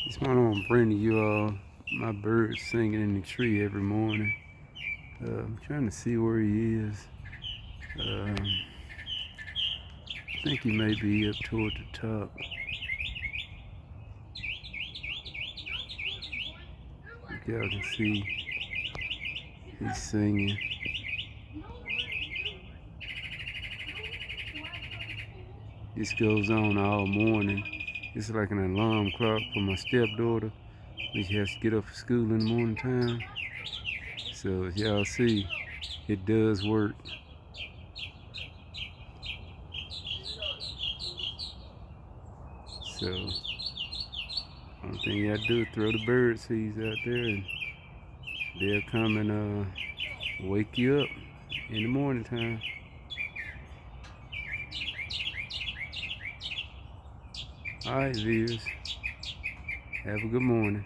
This morning I'm bringing you all my bird singing in the tree every morning. I'm trying to see where he is. I think he may be up toward the top. Like y'all can see, he's singing. This goes on all morning. It's like an alarm clock for my stepdaughter, when she has to get up for school in the morning time. So as y'all see, it does work. So only thing you gotta do is throw the bird seeds out there and they'll come and wake you up in the morning time. Alright, viewers, have a good morning.